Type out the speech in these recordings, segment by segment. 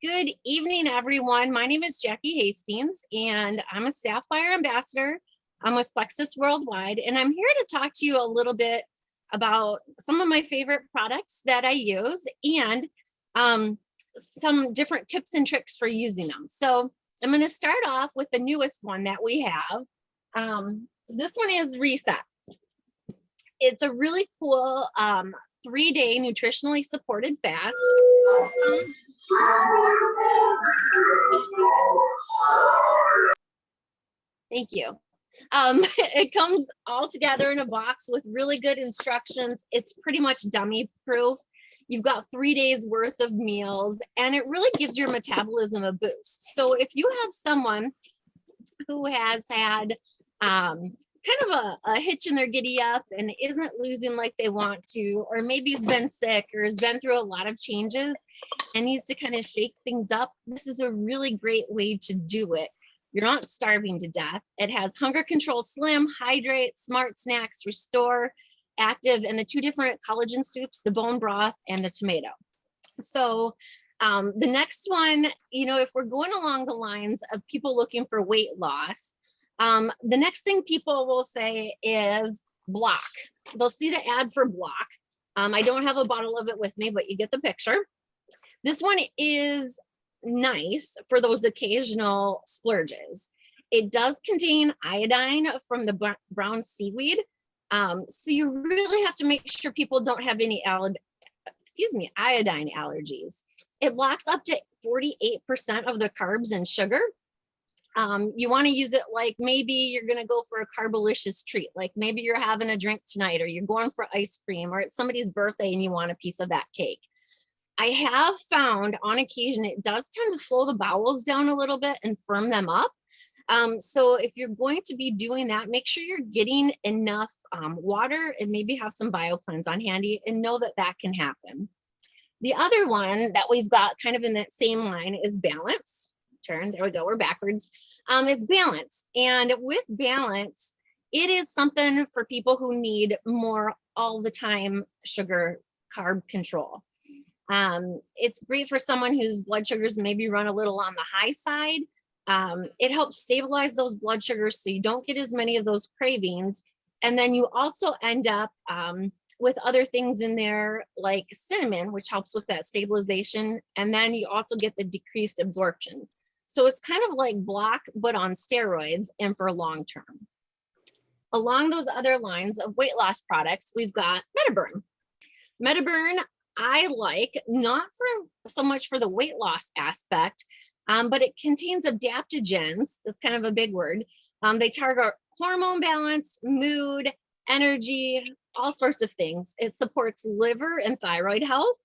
Good evening, everyone. My name is Jackie Hastings, and I'm a Sapphire Ambassador. I'm with Plexus Worldwide, and I'm here to talk to you a little bit about some of my favorite products that I use and some different tips and tricks for using them. So I'm going to start off with the newest one that we have. This one is Reset. It's a really cool 3-day nutritionally supported fast. Thank you. It comes all together in a box with really good instructions. It's pretty much dummy proof. You've got 3 days worth of meals, and it really gives your metabolism a boost. So if you have someone who has had kind of a hitch in their giddy up and isn't losing like they want to, or maybe has been sick or has been through a lot of changes and needs to kind of shake things up, this is a really great way to do it. You're not starving to death. It has Hunger Control Slim, Hydrate, Smart Snacks, Restore, Active, and the 2 different collagen soups, the bone broth and the tomato. So the next one, if we're going along the lines of people looking for weight loss, the next thing people will say is block. They'll see the ad for block. I don't have a bottle of it with me, but you get the picture. This one is nice for those occasional splurges. It does contain iodine from the brown seaweed. So you really have to make sure people don't have any iodine allergies. It blocks up to 48% of the carbs and sugar. You want to use it like maybe you're going to go for a carbolicious treat, like maybe you're having a drink tonight, or you're going for ice cream, or it's somebody's birthday and you want a piece of that cake. I have found on occasion it does tend to slow the bowels down a little bit and firm them up. So if you're going to be doing that, make sure you're getting enough water and maybe have some BioCleanse on handy, and know that that can happen. The other one that we've got kind of in that same line is Balance. There we go, we're backwards. It's Balance. And with Balance, it is something for people who need more all the time sugar carb control. It's great for someone whose blood sugars maybe run a little on the high side. It helps stabilize those blood sugars so you don't get as many of those cravings. And then you also end up with other things in there like cinnamon, which helps with that stabilization. And then you also get the decreased absorption. So it's kind of like block, but on steroids and for long term. Along those other lines of weight loss products, we've got MetaBurn. MetaBurn, I like, not for so much for the weight loss aspect, but it contains adaptogens. That's kind of a big word. They target hormone balance, mood, energy, all sorts of things. It supports liver and thyroid health.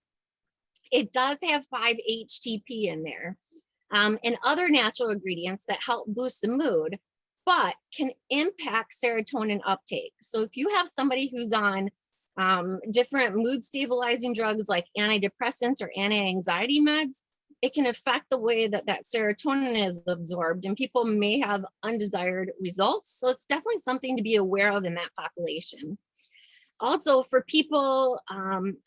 It does have 5-HTP in there. And other natural ingredients that help boost the mood, but can impact serotonin uptake. So if you have somebody who's on different mood stabilizing drugs like antidepressants or anti-anxiety meds, it can affect the way that serotonin is absorbed, and people may have undesired results. So it's definitely something to be aware of in that population. Also, for people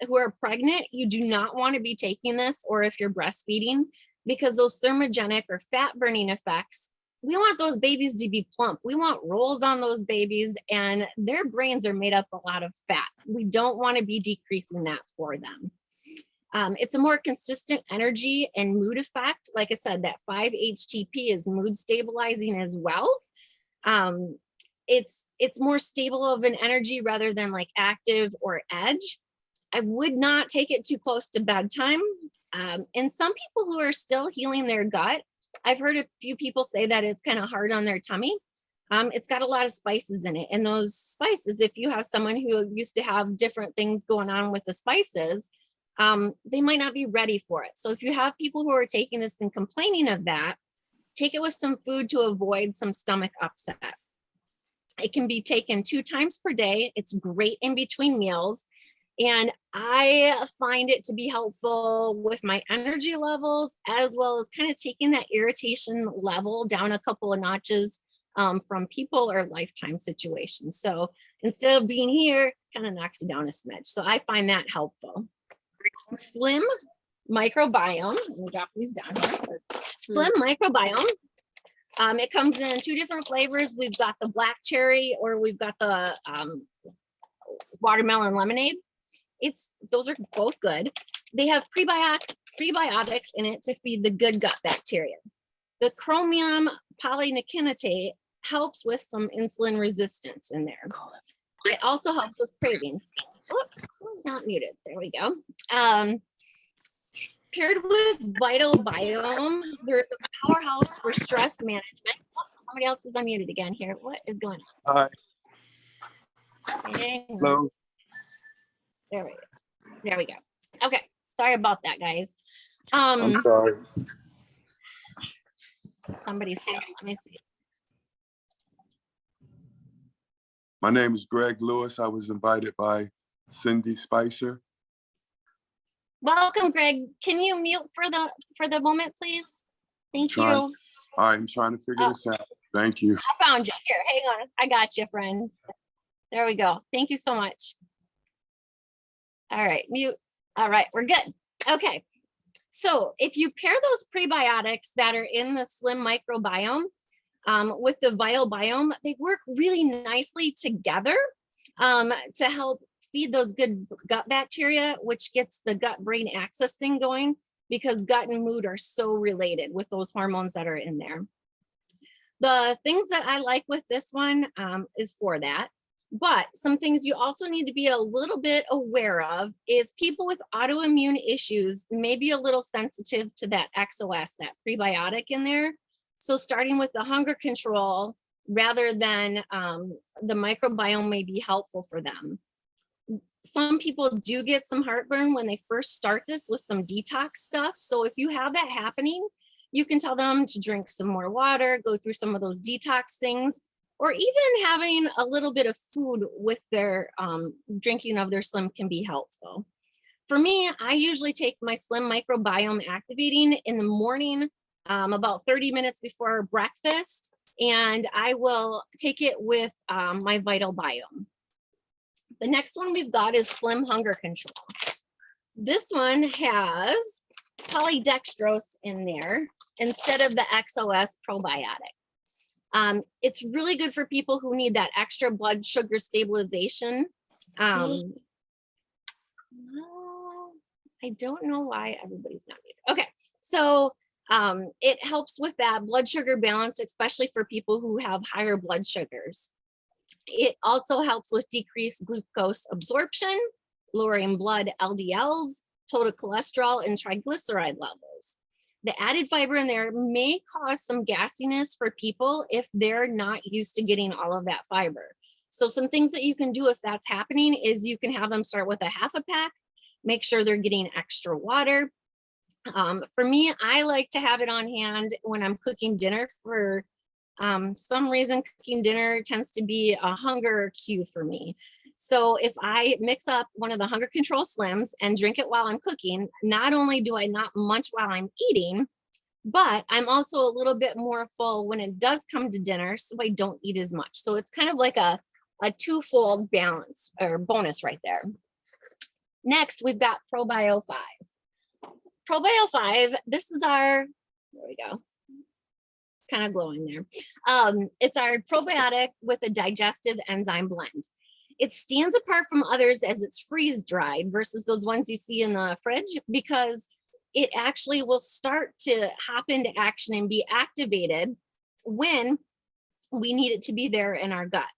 who are pregnant, you do not want to be taking this, or if you're breastfeeding, because those thermogenic or fat burning effects, we want those babies to be plump. We want rolls on those babies, and their brains are made up a lot of fat. We don't want to be decreasing that for them. It's a more consistent energy and mood effect. Like I said, that 5-HTP is mood stabilizing as well. It's more stable of an energy rather than like active or edge. I would not take it too close to bedtime. And some people who are still healing their gut, I've heard a few people say that it's kind of hard on their tummy. It's got a lot of spices in it. And those spices, if you have someone who used to have different things going on with the spices, they might not be ready for it. So if you have people who are taking this and complaining of that, take it with some food to avoid some stomach upset. It can be taken 2 times per day. It's great in between meals. And I find it to be helpful with my energy levels, as well as kind of taking that irritation level down a couple of notches from people or lifetime situations. So instead of being here, kind of knocks it down a smidge. So I find that helpful. Slim microbiome. Let me drop these down here. Slim microbiome. It comes in 2 different flavors. We've got the black cherry, or we've got the watermelon lemonade. Those are both good. They have prebiotics in it to feed the good gut bacteria. The chromium polynicotinate helps with some insulin resistance in there. It also helps with cravings. Oops, who's not muted? There we go. Paired with Vital Biome, there's a powerhouse for stress management. Oh, somebody else is unmuted again here. What is going on? Hi. Hello. There we go. Okay, sorry about that, guys. I'm sorry. Somebody's here. Let me see. My name is Greg Lewis. I was invited by Cindy Spicer. Welcome, Greg. Can you mute for the moment, please? Thank you. All right, I'm trying to figure this out. Thank you. I found you. Here, hang on. I got you, friend. There we go. Thank you so much. All right, mute. All right, we're good. Okay. So if you pair those prebiotics that are in the Slim microbiome with the Vital Biome, they work really nicely together to help feed those good gut bacteria, which gets the gut-brain axis thing going, because gut and mood are so related with those hormones that are in there. The things that I like with this one is for that. But some things you also need to be a little bit aware of is people with autoimmune issues may be a little sensitive to that XOS, that prebiotic in there. So starting with the hunger control rather than the microbiome may be helpful for them. Some people do get some heartburn when they first start this with some detox stuff. So if you have that happening, you can tell them to drink some more water, go through some of those detox things, or even having a little bit of food with their drinking of their Slim can be helpful. For me, I usually take my Slim microbiome activating in the morning, about 30 minutes before breakfast, and I will take it with my Vital Biome. The next one we've got is Slim Hunger Control. This one has polydextrose in there instead of the XOS probiotic. It's really good for people who need that extra blood sugar stabilization. I don't know why everybody's not muted. Okay, so it helps with that blood sugar balance, especially for people who have higher blood sugars. It also helps with decreased glucose absorption, lowering blood LDLs, total cholesterol, and triglyceride levels. The added fiber in there may cause some gassiness for people if they're not used to getting all of that fiber. So some things that you can do if that's happening is you can have them start with a half a pack, make sure they're getting extra water. For me, I like to have it on hand when I'm cooking dinner. For some reason, cooking dinner tends to be a hunger cue for me. So if I mix up one of the Hunger Control Slims and drink it while I'm cooking, not only do I not munch while I'm eating, but I'm also a little bit more full when it does come to dinner, so I don't eat as much. So it's kind of like a twofold balance or bonus right there. Next, we've got ProBio 5. ProBio 5, this is our, there we go, kind of glowing there. It's our probiotic with a digestive enzyme blend. It stands apart from others as it's freeze dried versus those ones you see in the fridge, because it actually will start to hop into action and be activated when we need it to be there in our gut.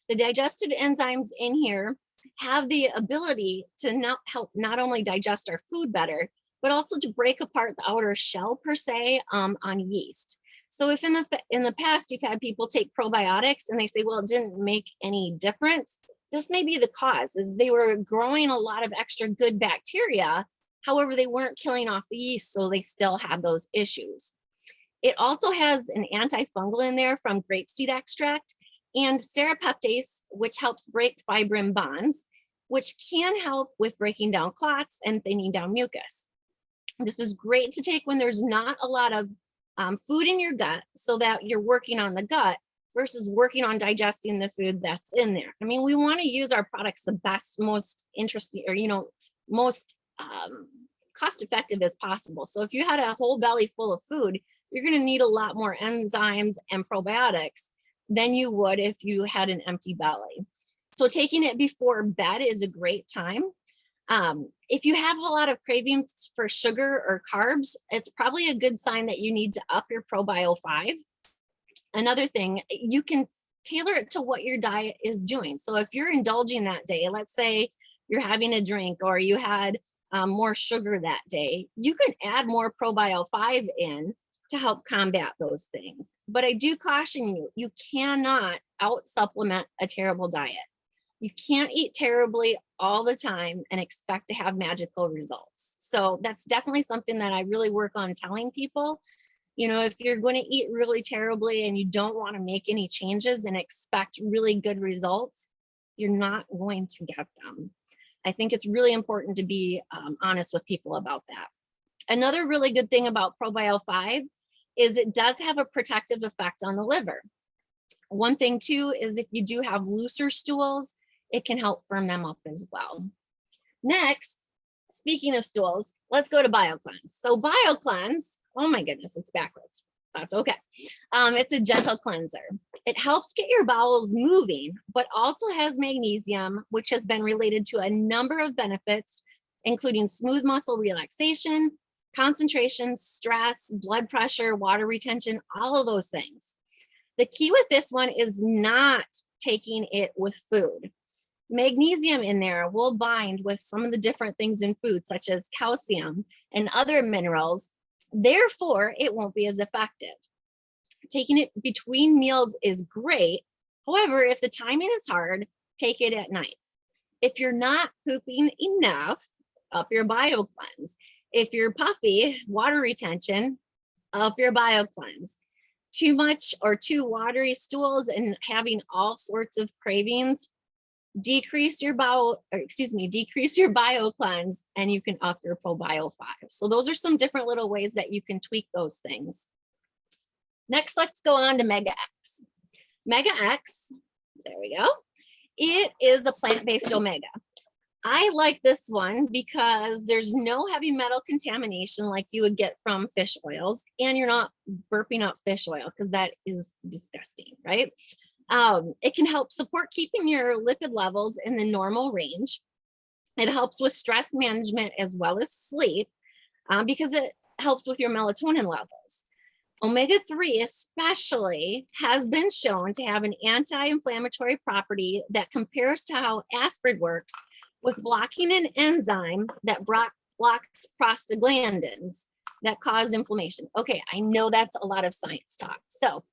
The digestive enzymes in here have the ability to help not only digest our food better, but also to break apart the outer shell per se on yeast. So if in the past you've had people take probiotics and they say, well, it didn't make any difference, this may be the cause, is they were growing a lot of extra good bacteria. However, they weren't killing off the yeast, so they still have those issues. It also has an antifungal in there from grapeseed extract and serrapeptase, which helps break fibrin bonds, which can help with breaking down clots and thinning down mucus. This is great to take when there's not a lot of food in your gut, so that you're working on the gut versus working on digesting the food that's in there. I mean, we want to use our products the best, most interesting, or most cost effective as possible. So if you had a whole belly full of food, you're going to need a lot more enzymes and probiotics than you would if you had an empty belly. So taking it before bed is a great time. If you have a lot of cravings for sugar or carbs, it's probably a good sign that you need to up your ProBio 5. Another thing, you can tailor it to what your diet is doing. So if you're indulging that day, let's say you're having a drink or you had more sugar that day, you can add more ProBio 5 in to help combat those things. But I do caution you, you cannot out supplement a terrible diet. You can't eat terribly all the time and expect to have magical results. So that's definitely something that I really work on telling people. You know, if you're going to eat really terribly and you don't want to make any changes and expect really good results, you're not going to get them. I think it's really important to be honest with people about that. Another really good thing about ProBio 5 is it does have a protective effect on the liver. One thing too is if you do have looser stools, it can help firm them up as well. Next, speaking of stools, let's go to BioCleanse. So BioCleanse, oh my goodness, it's backwards. That's okay. It's a gentle cleanser. It helps get your bowels moving, but also has magnesium, which has been related to a number of benefits, including smooth muscle relaxation, concentration, stress, blood pressure, water retention, all of those things. The key with this one is not taking it with food. Magnesium in there will bind with some of the different things in food, such as calcium and other minerals. Therefore, it won't be as effective. Taking it between meals is great. However, if the timing is hard, take it at night. If you're not pooping enough, up your BioCleanse. If you're puffy, water retention, up your BioCleanse. Too much or too watery stools and having all sorts of cravings, decrease your BioCleanse and you can up your ProBio 5. So those are some different little ways that you can tweak those things. Next, let's go on to Mega X. Mega X, there we go. It is a plant-based omega. I like this one because there's no heavy metal contamination like you would get from fish oils, and you're not burping up fish oil because that is disgusting, right? It can help support keeping your lipid levels in the normal range. It helps with stress management as well as sleep because it helps with your melatonin levels. Omega-3 especially has been shown to have an anti-inflammatory property that compares to how aspirin works with blocking an enzyme that blocks prostaglandins that cause inflammation. Okay, I know that's a lot of science talk. So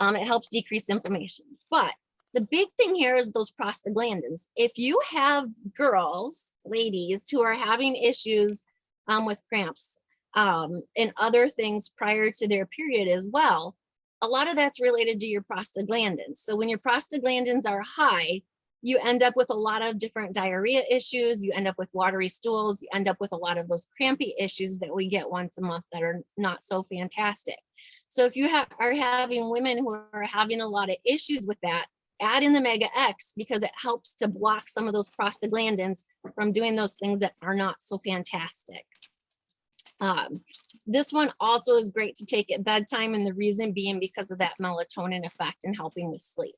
it helps decrease inflammation. But the big thing here is those prostaglandins. If you have girls, ladies, who are having issues with cramps and other things prior to their period as well, a lot of that's related to your prostaglandins. So when your prostaglandins are high, you end up with a lot of different diarrhea issues. You end up with watery stools. You end up with a lot of those crampy issues that we get once a month that are not so fantastic. So if you are having women who are having a lot of issues with that, add in the Mega X because it helps to block some of those prostaglandins from doing those things that are not so fantastic. This one also is great to take at bedtime, and the reason being because of that melatonin effect and helping with sleep.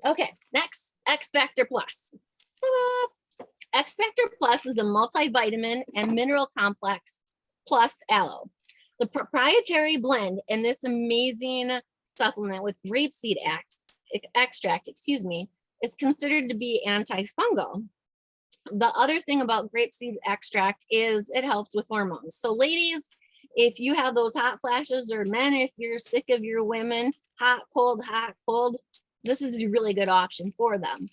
Okay, next, X Factor Plus. Ta-da! X Factor Plus is a multivitamin and mineral complex plus aloe. The proprietary blend in this amazing supplement with grapeseed extract, is considered to be antifungal. The other thing about grapeseed extract is it helps with hormones. So ladies, if you have those hot flashes, or men, if you're sick of your women, hot, cold, this is a really good option for them.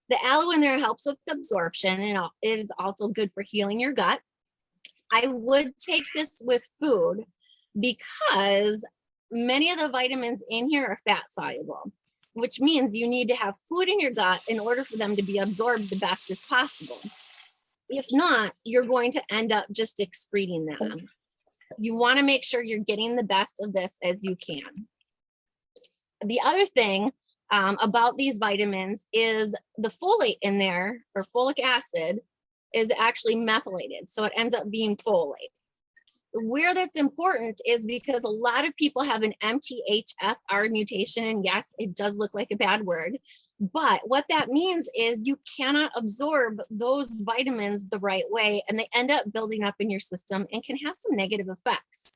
The aloe in there helps with absorption, and it is also good for healing your gut. I would take this with food because many of the vitamins in here are fat soluble, which means you need to have food in your gut in order for them to be absorbed the best as possible. If not, you're going to end up just excreting them. You want to make sure you're getting the best of this as you can. The other thing about these vitamins is the folate in there, or folic acid, is actually methylated. So it ends up being folate. Where that's important is because a lot of people have an MTHFR mutation, and yes, it does look like a bad word, but what that means is you cannot absorb those vitamins the right way, and they end up building up in your system and can have some negative effects.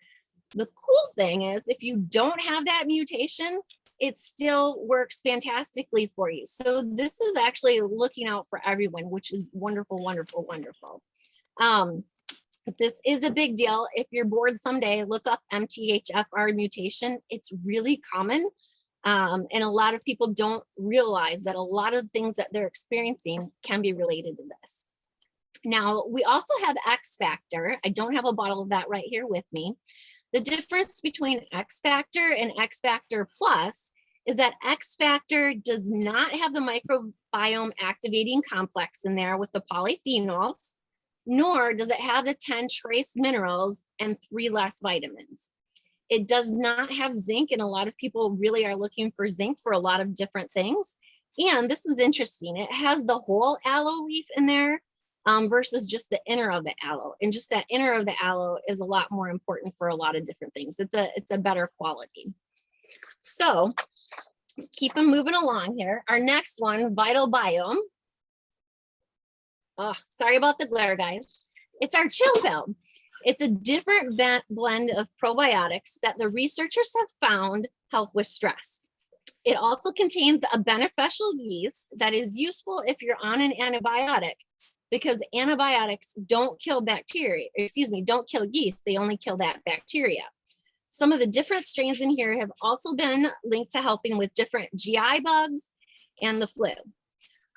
The cool thing is if you don't have that mutation, it still works fantastically for you. So this is actually looking out for everyone, which is wonderful, wonderful, wonderful. This is a big deal. If you're bored someday, look up MTHFR mutation. It's really common. And a lot of people don't realize that a lot of things that they're experiencing can be related to this. Now, we also have X factor. I don't have a bottle of that right here with me. The difference between X factor and X factor plus is that X factor does not have the microbiome activating complex in there with the polyphenols, nor does it have the 10 trace minerals and 3 less vitamins. It does not have zinc, and a lot of people really are looking for zinc for a lot of different things. And this is interesting. It has the whole aloe leaf in there versus just the inner of the aloe. And just that inner of the aloe is a lot more important for a lot of different things. It's a better quality. So keep them moving along here. Our next one, Vital Biome. Oh, sorry about the glare, guys. It's our chill pill. It's a different blend of probiotics that the researchers have found help with stress. It also contains a beneficial yeast that is useful if you're on an antibiotic, because antibiotics don't kill bacteria, don't kill yeast, they only kill that bacteria. Some of the different strains in here have also been linked to helping with different GI bugs and the flu.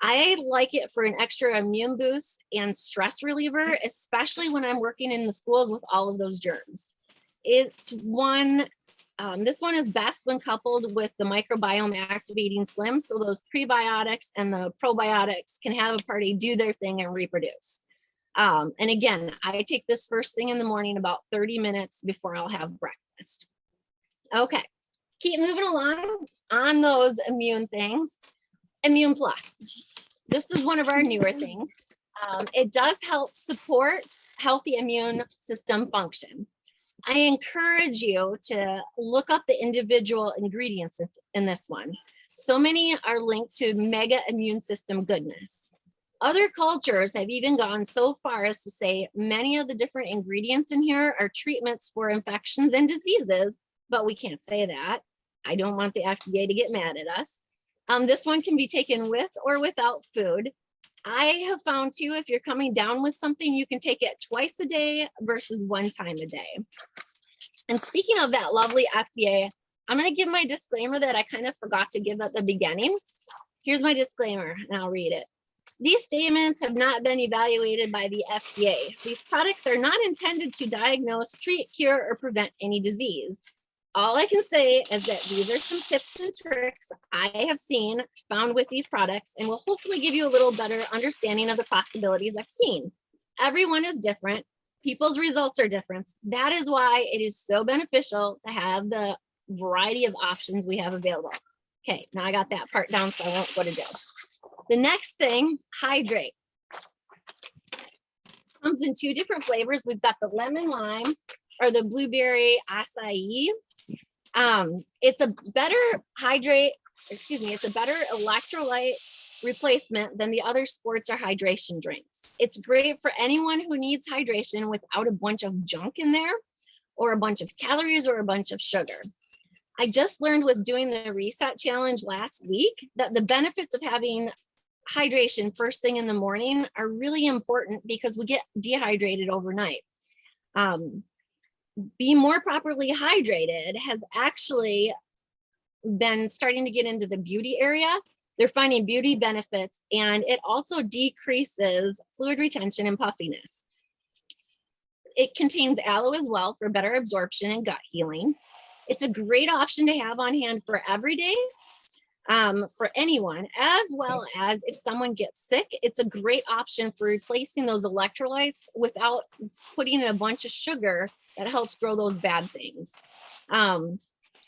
I like it for an extra immune boost and stress reliever, especially when I'm working in the schools with all of those germs. It's one, this one is best when coupled with the microbiome activating slim. So those prebiotics and the probiotics can have a party, do their thing, and reproduce. And again, I take this first thing in the morning, about 30 minutes before I'll have breakfast. Okay, keep moving along on those immune things. Immune Plus. This is one of our newer things. It does help support healthy immune system function. I encourage you to look up the individual ingredients in this one. So many are linked to mega immune system goodness. Other cultures have even gone so far as to say many of the different ingredients in here are treatments for infections and diseases, but we can't say that. I don't want the FDA to get mad at us. This one can be taken with or without food. I have found too, if you're coming down with something, you can take it twice a day versus 1 time a day. And speaking of that lovely FDA, I'm going to give my disclaimer that I kind of forgot to give at the beginning. Here's my disclaimer, and I'll read it. These statements have not been evaluated by the FDA. These products are not intended to diagnose, treat, cure, or prevent any disease. All I can say is that these are some tips and tricks I have seen found with these products, and will hopefully give you a little better understanding of the possibilities I've seen. Everyone is different. People's results are different. That is why it is so beneficial to have the variety of options we have available. Okay, now I got that part down, so I won't go to jail. The next thing, hydrate. Comes in 2 different flavors. We've got the lemon lime or the blueberry acai. It's a better it's a better electrolyte replacement than the other sports or hydration drinks. It's great for anyone who needs hydration without a bunch of junk in there, or a bunch of calories, or a bunch of sugar. I just learned with doing the reset challenge last week that the benefits of having hydration first thing in the morning are really important, because we get dehydrated overnight. Be more properly hydrated has actually been starting to get into the beauty area. They're finding beauty benefits, and it also decreases fluid retention and puffiness. It contains aloe as well for better absorption and gut healing. It's a great option to have on hand for every day, for anyone, as well as if someone gets sick. It's a great option for replacing those electrolytes without putting in a bunch of sugar that helps grow those bad things.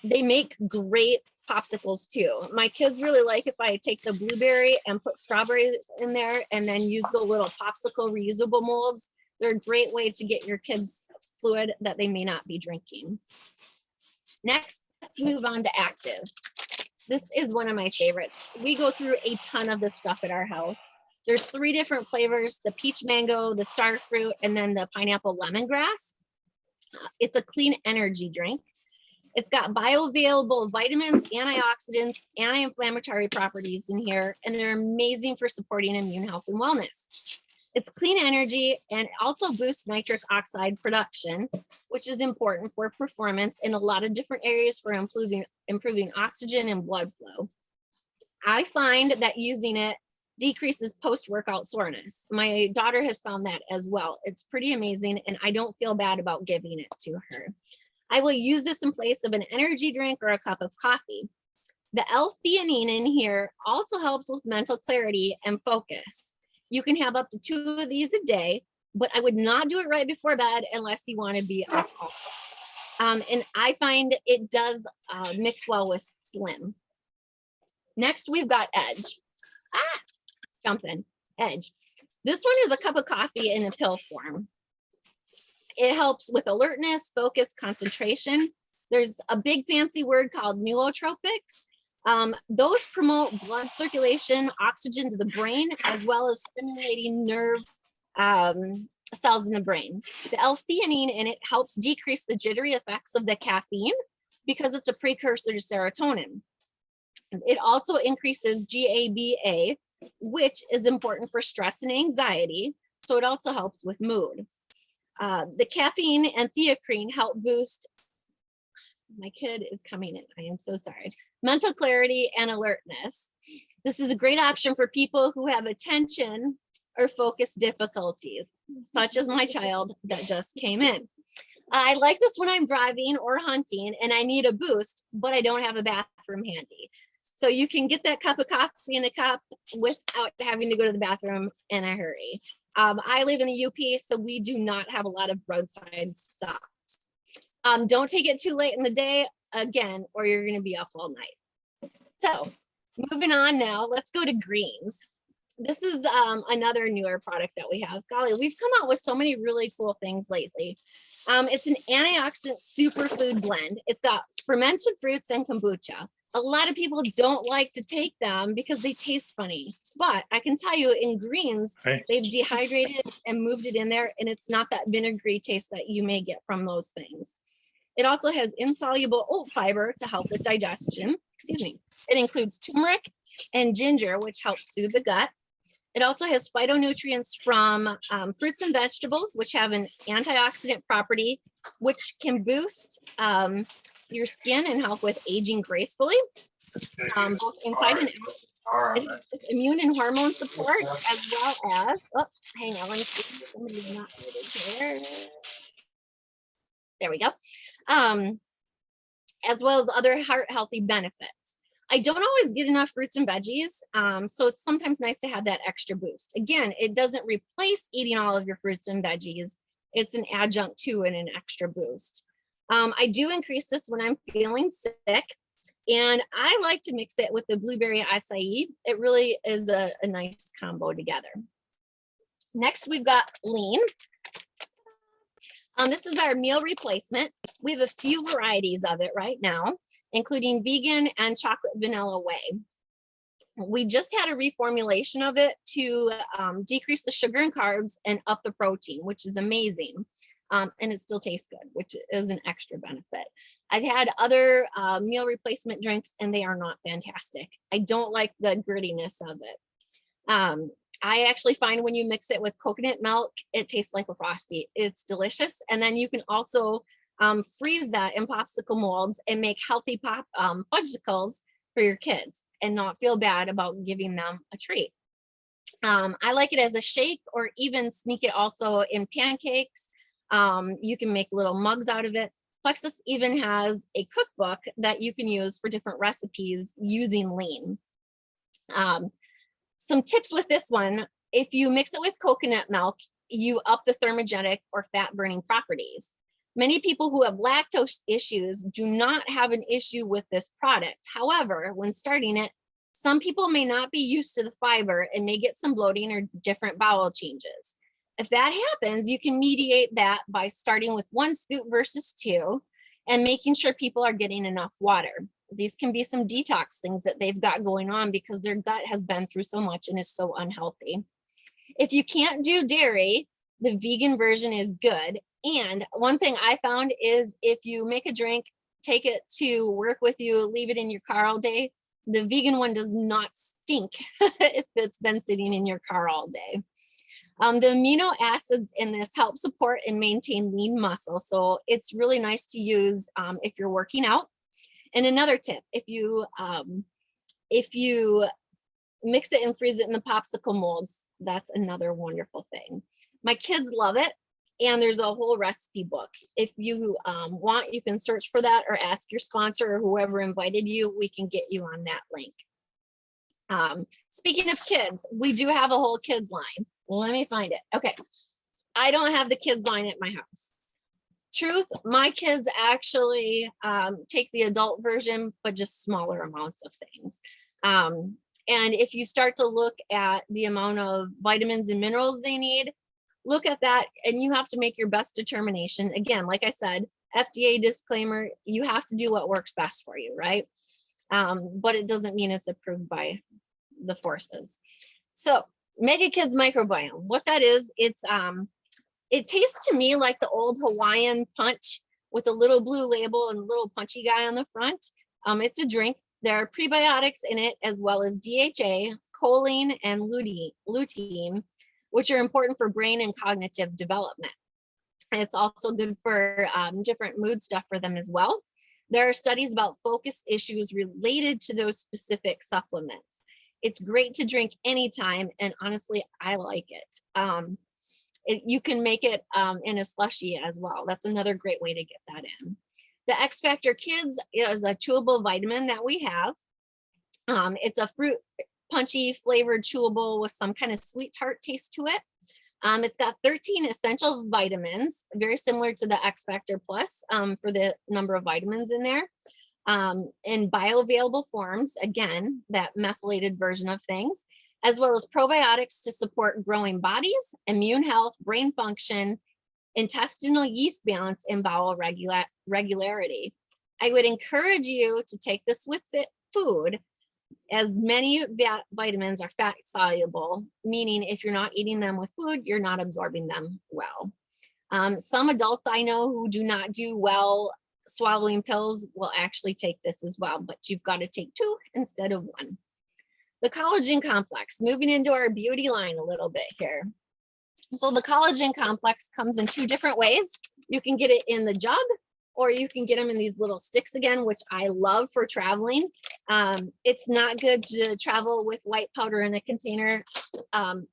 They make great popsicles too. My kids really like if I take the blueberry and put strawberries in there and then use the little popsicle reusable molds. They're a great way to get your kids fluid that they may not be drinking. Next, let's move on to active. This is one of my favorites. We go through a ton of this stuff at our house. There's 3 different flavors, the peach mango, the star fruit, and then the pineapple lemongrass. It's a clean energy drink. It's got bioavailable vitamins, antioxidants, anti-inflammatory properties in here, and they're amazing for supporting immune health and wellness. It's clean energy and also boosts nitric oxide production, which is important for performance in a lot of different areas for improving oxygen and blood flow. I find that using it decreases post-workout soreness. My daughter has found that as well. It's pretty amazing, and I don't feel bad about giving it to her. I will use this in place of an energy drink or a cup of coffee. The L-theanine in here also helps with mental clarity and focus. You can have up to 2 of these a day, but I would not do it right before bed unless you want to be up all night. And I find it does mix well with Slim. Next, we've got Edge. Edge. This one is a cup of coffee in a pill form. It helps with alertness, focus, concentration. There's a big fancy word called nootropics. Those promote blood circulation, oxygen to the brain, as well as stimulating nerve cells in the brain. The L-theanine in it helps decrease the jittery effects of the caffeine because it's a precursor to serotonin. It also increases GABA, which is important for stress and anxiety. So it also helps with mood. The caffeine and theacrine help boost, my kid is coming in, I am so sorry, mental clarity and alertness. This is a great option for people who have attention or focus difficulties, such as my child that just came in. I like this when I'm driving or hunting and I need a boost, but I don't have a bathroom handy. So you can get that cup of coffee in a cup without having to go to the bathroom in a hurry. I live in the UP, so we do not have a lot of roadside stops. Don't take it too late in the day, again, or you're going to be up all night. So moving on now, let's go to greens. This is another newer product that we have. Golly, we've come out with so many really cool things lately. It's an antioxidant superfood blend. It's got fermented fruits and kombucha. A lot of people don't like to take them because they taste funny. But I can tell you in greens, they've dehydrated and moved it in there, and it's not that vinegary taste that you may get from those things. It also has insoluble oat fiber to help with digestion. Excuse me. It includes turmeric and ginger, which help soothe the gut. It also has phytonutrients from fruits and vegetables, which have an antioxidant property, which can boost your skin and help with aging gracefully, both inside and out. It has immune and hormone support, as well as, oh, hang on, let me see, somebody's not muted here. There we go. As well as other heart healthy benefits. I don't always get enough fruits and veggies, so it's sometimes nice to have that extra boost. Again, it doesn't replace eating all of your fruits and veggies. It's an adjunct to and an extra boost. I do increase this when I'm feeling sick, and I like to mix it with the blueberry acai. It really is a nice combo together. Next, we've got lean. This is our meal replacement. We have a few varieties of it right now, including vegan and chocolate vanilla whey. We just had a reformulation of it to decrease the sugar and carbs and up the protein, which is amazing. And it still tastes good, which is an extra benefit. I've had other meal replacement drinks and they are not fantastic. I don't like the grittiness of it. I actually find when you mix it with coconut milk, it tastes like a Frosty. It's delicious. And then you can also freeze that in popsicle molds and make healthy fudgesicles for your kids and not feel bad about giving them a treat. I like it as a shake or even sneak it also in pancakes. You can make little mugs out of it. Plexus even has a cookbook that you can use for different recipes using lean. Some tips with this one: if you mix it with coconut milk, you up the thermogenic or fat burning properties. Many people who have lactose issues do not have an issue with this product. However, when starting it, some people may not be used to the fiber and may get some bloating or different bowel changes. If that happens, you can mediate that by starting with 1 scoop versus 2 and making sure people are getting enough water. These can be some detox things that they've got going on because their gut has been through so much and is so unhealthy. If you can't do dairy, the vegan version is good. And one thing I found is if you make a drink, take it to work with you, leave it in your car all day, the vegan one does not stink if it's been sitting in your car all day. The amino acids in this help support and maintain lean muscle. So it's really nice to use if you're working out. And another tip, if you mix it and freeze it in the popsicle molds, that's another wonderful thing. My kids love it. And there's a whole recipe book. If you want, you can search for that or ask your sponsor or whoever invited you, we can get you on that link. Speaking of kids, we do have a whole kids line. Let me find it. Okay. I don't have the kids line at my house. Truth, my kids actually take the adult version, but just smaller amounts of things. And if you start to look at the amount of vitamins and minerals they need, look at that and you have to make your best determination. Again, like I said, FDA disclaimer, you have to do what works best for you, right? But it doesn't mean it's approved by the forces. So Mega Kids microbiome, what that is, it tastes to me like the old Hawaiian punch with a little blue label and a little punchy guy on the front. It's a drink. There are prebiotics in it, as well as DHA, choline, and lutein, which are important for brain and cognitive development. It's also good for different mood stuff for them as well. There are studies about focus issues related to those specific supplements. It's great to drink anytime, and honestly, I like it. You can make it in a slushie as well. That's another great way to get that in. The X Factor Kids is a chewable vitamin that we have. It's a fruit punchy flavored chewable with some kind of sweet tart taste to it. It's got 13 essential vitamins, very similar to the X Factor Plus for the number of vitamins in there. In bioavailable forms, again, that methylated version of things, as well as probiotics to support growing bodies, immune health, brain function, intestinal yeast balance, and bowel regularity. I would encourage you to take this with food, as many vitamins are fat soluble, meaning if you're not eating them with food, you're not absorbing them well. Some adults I know who do not do well swallowing pills will actually take this as well, but you've got to take 2 instead of 1. The collagen complex, moving into our beauty line a little bit here. So the collagen complex comes in 2 different ways. You can get it in the jug, or you can get them in these little sticks again, which I love for traveling. It's not good to travel with white powder in a container.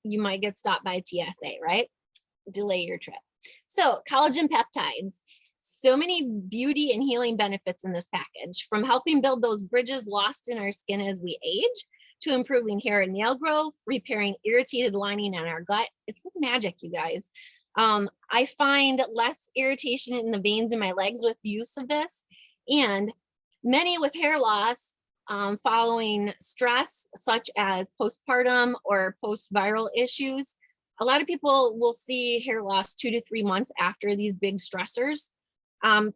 You might get stopped by TSA, right? Delay your trip. So collagen peptides. So many beauty and healing benefits in this package, from helping build those bridges lost in our skin as we age, to improving hair and nail growth, repairing irritated lining in our gut. It's like magic, you guys. I find less irritation in the veins in my legs with use of this, and many with hair loss following stress, such as postpartum or post-viral issues. A lot of people will see hair loss 2 to 3 months after these big stressors.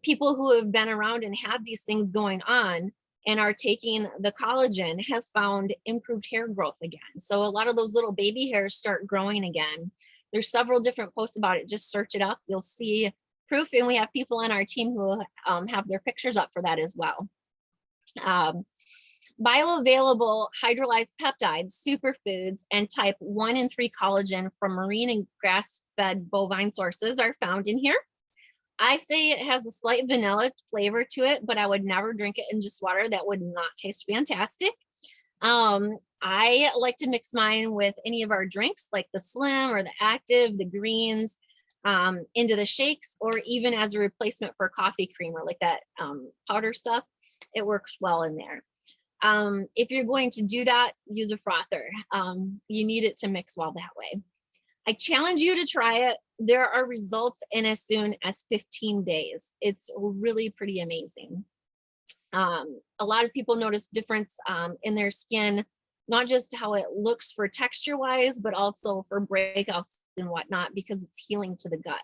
People who have been around and had these things going on and are taking the collagen have found improved hair growth again. So a lot of those little baby hairs start growing again. There's several different posts about it. Just search it up. You'll see proof, and we have people on our team who have their pictures up for that as well. Bioavailable hydrolyzed peptides, superfoods, and type 1 and 3 collagen from marine and grass-fed bovine sources are found in here. I say it has a slight vanilla flavor to it, but I would never drink it in just water. That would not taste fantastic. I like to mix mine with any of our drinks, like the Slim or the Active, the greens, into the shakes, or even as a replacement for coffee creamer, like that powder stuff. It works well in there. If you're going to do that, use a frother. You need it to mix well that way. I challenge you to try it. There are results in as soon as 15 days. It's really pretty amazing. A lot of people notice difference in their skin, not just how it looks for texture wise, but also for breakouts and whatnot, because it's healing to the gut.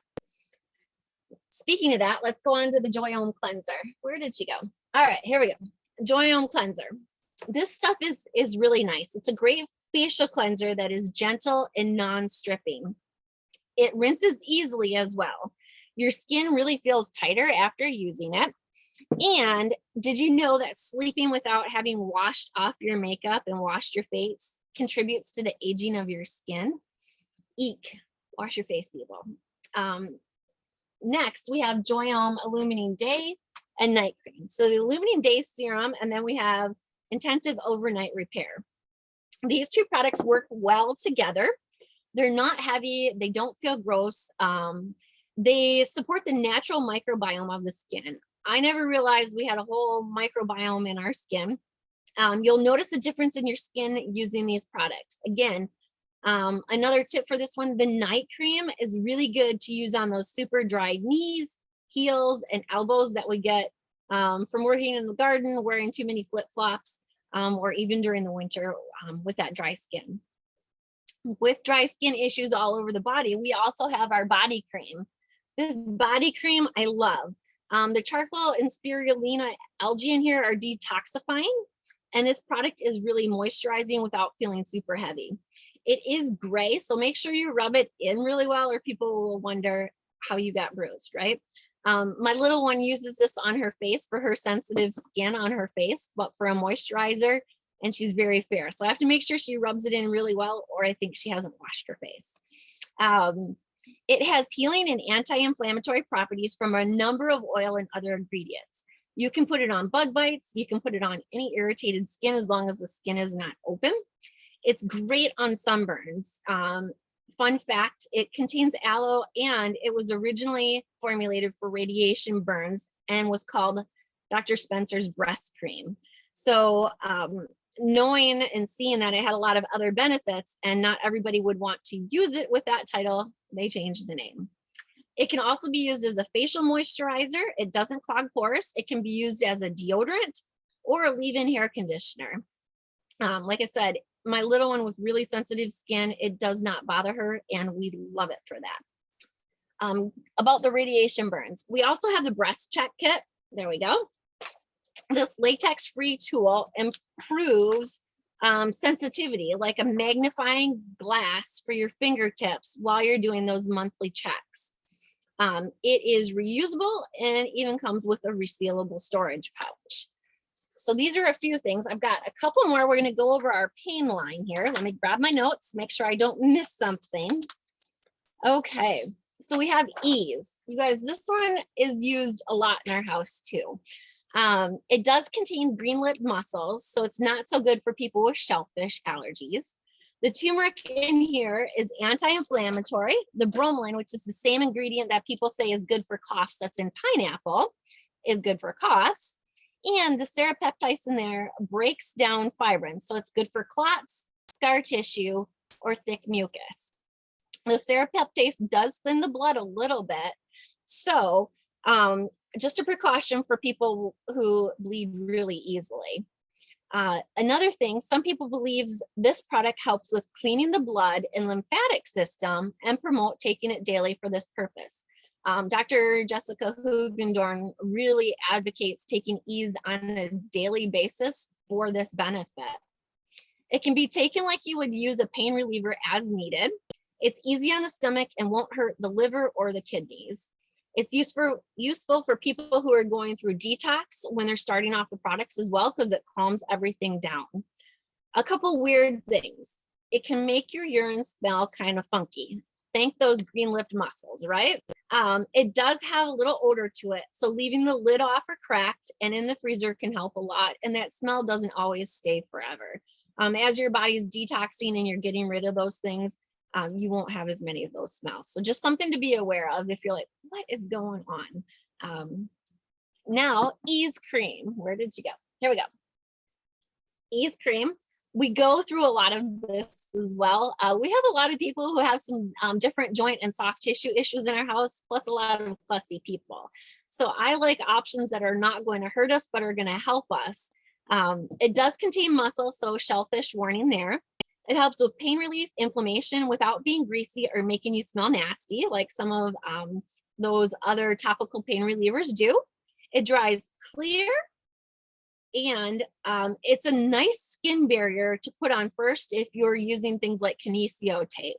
Speaking of that, let's go on to the Joyome cleanser. Where did she go? All right, here we go. Joyome cleanser. This stuff is really nice. It's a great facial cleanser that is gentle and non-stripping. It rinses easily as well. Your skin really feels tighter after using it. And did you know that sleeping without having washed off your makeup and washed your face contributes to the aging of your skin? Eek, wash your face, people. Next, we have Joyome Illuminating Day and Night Cream. So the Illuminating Day Serum, and then we have Intensive Overnight Repair. These two products work well together. They're not heavy. They don't feel gross. They support the natural microbiome of the skin. I never realized we had a whole microbiome in our skin. You'll notice a difference in your skin using these products. Again, another tip for this one, the night cream is really good to use on those super dry knees, heels, and elbows that we get from working in the garden, wearing too many flip-flops, or even during the winter with that dry skin. With dry skin issues all over the body, we also have our body cream. This body cream I love. The charcoal and spirulina algae in here are detoxifying, and this product is really moisturizing without feeling super heavy. It is gray, so make sure you rub it in really well, or people will wonder how you got bruised, right? My little one uses this on her face for her sensitive skin on her face, but for a moisturizer, and she's very fair. So I have to make sure she rubs it in really well, or I think she hasn't washed her face. It has healing and anti-inflammatory properties from a number of oil and other ingredients. You can put it on bug bites. You can put it on any irritated skin as long as the skin is not open. It's great on sunburns. Fun fact, it contains aloe, and it was originally formulated for radiation burns and was called Dr. Spencer's breast cream. So knowing and seeing that it had a lot of other benefits and not everybody would want to use it with that title, they changed the name. It can also be used as a facial moisturizer. It doesn't clog pores. It can be used as a deodorant or a leave-in hair conditioner. Like I said, my little one with really sensitive skin, it does not bother her, and we love it for that. About the radiation burns, we also have the breast check kit. There we go. This latex-free tool improves sensitivity, like a magnifying glass for your fingertips while you're doing those monthly checks. It is reusable and even comes with a resealable storage pouch. So these are a few things. I've got a couple more. We're going to go over our pain line here. Let me grab my notes, make sure I don't miss something. Okay, so we have ease. You guys, this one is used a lot in our house too. It does contain green-lipped mussels, so it's not so good for people with shellfish allergies. The turmeric in here is anti-inflammatory. The bromelain, which is the same ingredient that people say is good for coughs that's in pineapple, is good for coughs. And the serrapeptase in there breaks down fibrin, so it's good for clots, scar tissue, or thick mucus. The serrapeptase does thin the blood a little bit, so just a precaution for people who bleed really easily. Another thing, some people believe this product helps with cleaning the blood and lymphatic system and promote taking it daily for this purpose. Dr. Jessica Hugendorn really advocates taking ease on a daily basis for this benefit. It can be taken like you would use a pain reliever as needed. It's easy on the stomach and won't hurt the liver or the kidneys. It's useful for people who are going through detox when they're starting off the products as well, because it calms everything down. A couple weird things. It can make your urine smell kind of funky. Thank those green-lipped mussels, right? It does have a little odor to it, so leaving the lid off or cracked and in the freezer can help a lot, and that smell doesn't always stay forever. As your body's detoxing and you're getting rid of those things, you won't have as many of those smells. So just something to be aware of if you're like, what is going on? Now, Ease Cream. Where did you go? Here we go. Ease Cream. we go through a lot of this as well. We have a lot of people who have some different joint and soft tissue issues in our house, plus a lot of klutzy people. So I like options that are not going to hurt us, but are going to help us. It does contain muscle, so shellfish warning there. It helps with pain relief, inflammation without being greasy or making you smell nasty, like some of those other topical pain relievers do. It dries clear, and it's a nice skin barrier to put on first if you're using things like kinesio tape.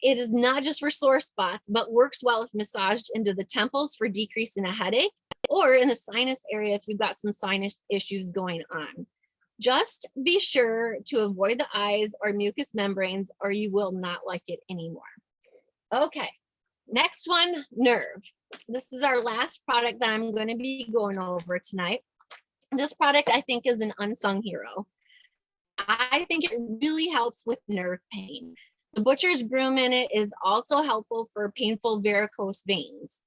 It is not just for sore spots, but works well if massaged into the temples for decreasing a headache, or in the sinus area if you've got some sinus issues going on. Just be sure to avoid the eyes or mucous membranes, or you will not like it anymore. Okay, next one, Nerve. This is our last product that I'm going to be going over tonight. This product, I think, is an unsung hero. I think it really helps with nerve pain. The butcher's broom in it is also helpful for painful varicose veins.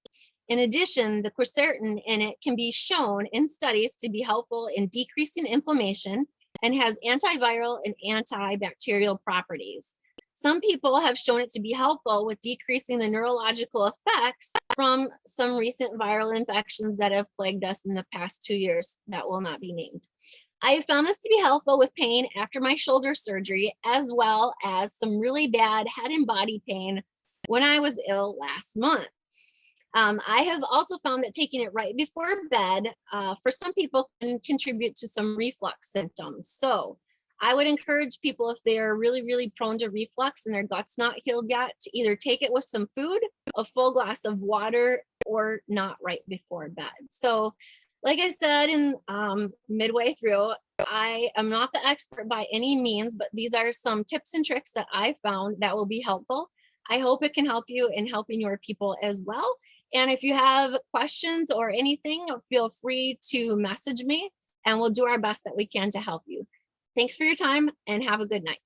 In addition, the quercetin in it can be shown in studies to be helpful in decreasing inflammation and has antiviral and antibacterial properties. Some people have shown it to be helpful with decreasing the neurological effects from some recent viral infections that have plagued us in the past 2 years that will not be named. I have found this to be helpful with pain after my shoulder surgery, as well as some really bad head and body pain when I was ill last month. I have also found that taking it right before bed for some people can contribute to some reflux symptoms. So I would encourage people, if they are really, really prone to reflux and their gut's not healed yet, to either take it with some food, a full glass of water, or not right before bed. So like I said in midway through, I am not the expert by any means, but these are some tips and tricks that I found that will be helpful. I hope it can help you in helping your people as well. And if you have questions or anything, feel free to message me and we'll do our best that we can to help you. Thanks for your time and have a good night.